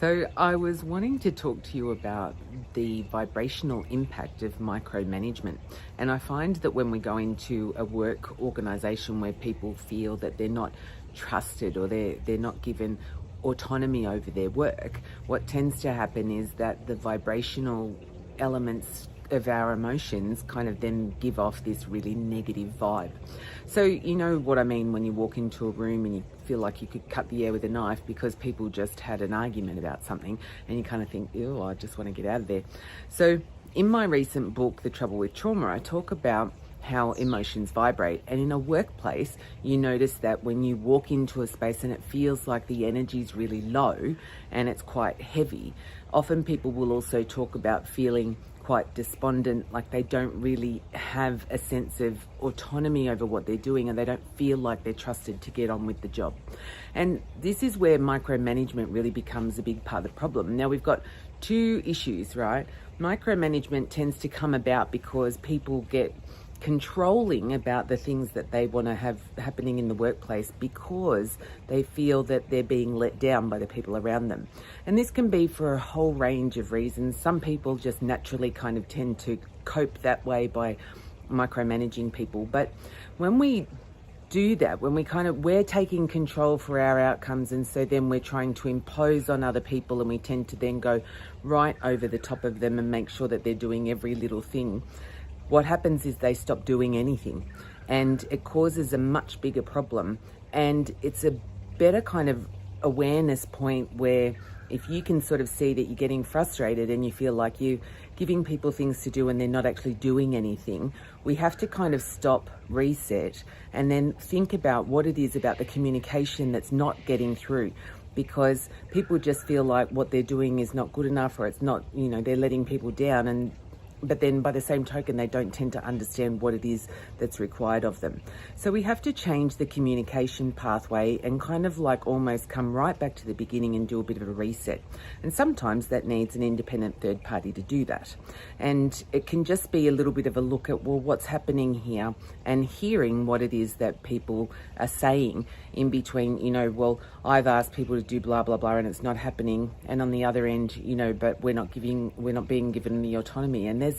So I was wanting to talk to you about the vibrational impact of micromanagement. And I find that when we go into a work organization where people feel that they're not trusted or they're not given autonomy over their work, what tends to happen is that the vibrational elements of our emotions kind of then give off this really negative vibe. So you know what I mean when you walk into a room and you feel like you could cut the air with a knife because people just had an argument about something and you kind of think, oh, I just want to get out of there. So in my recent book, The Trouble with Trauma, I talk about how emotions vibrate. And in a workplace, you notice that when you walk into a space and it feels like the energy is really low and it's quite heavy, often people will also talk about feeling quite despondent, like they don't really have a sense of autonomy over what they're doing and they don't feel like they're trusted to get on with the job. And this is where micromanagement really becomes a big part of the problem. Now we've got two issues, right? Micromanagement tends to come about because people get controlling about the things that they want to have happening in the workplace because they feel that they're being let down by the people around them. And this can be for a whole range of reasons. Some people just naturally kind of tend to cope that way by micromanaging people. But when we do that, when we're taking control for our outcomes, and so then we're trying to impose on other people, and we tend to then go right over the top of them and make sure that they're doing every little thing. What happens is they stop doing anything, and it causes a much bigger problem. And it's a better kind of awareness point where if you can sort of see that you're getting frustrated and you feel like you're giving people things to do and they're not actually doing anything, we have to kind of stop, reset, and then think about what it is about the communication that's not getting through. Because people just feel like what they're doing is not good enough, or it's not, they're letting people down, but then by the same token, they don't tend to understand what it is that's required of them. So we have to change the communication pathway and kind of like almost come right back to the beginning and do a bit of a reset. And sometimes that needs an independent third party to do that. And it can just be a little bit of a look at, well, what's happening here, and hearing what it is that people are saying in between, well, I've asked people to do blah, blah, blah, and it's not happening. And on the other end, but we're not being given the autonomy. And there's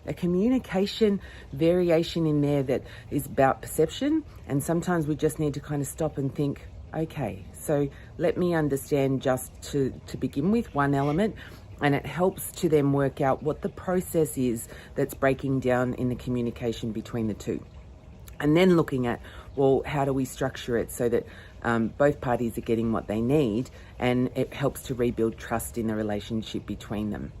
a communication variation in there that is about perception. And sometimes we just need to kind of stop and think, okay, so let me understand just to begin with one element. And it helps to then work out what the process is that's breaking down in the communication between the two. And then looking at, well, how do we structure it so that both parties are getting what they need, and it helps to rebuild trust in the relationship between them.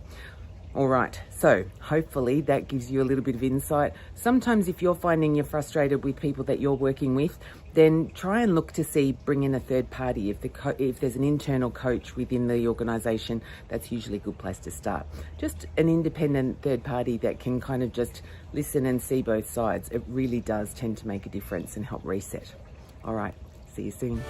All right, so hopefully that gives you a little bit of insight. Sometimes if you're finding you're frustrated with people that you're working with, then try and look to see, bring in a third party. If there's an internal coach within the organisation, that's usually a good place to start. Just an independent third party that can kind of just listen and see both sides. It really does tend to make a difference and help reset. All right, see you soon.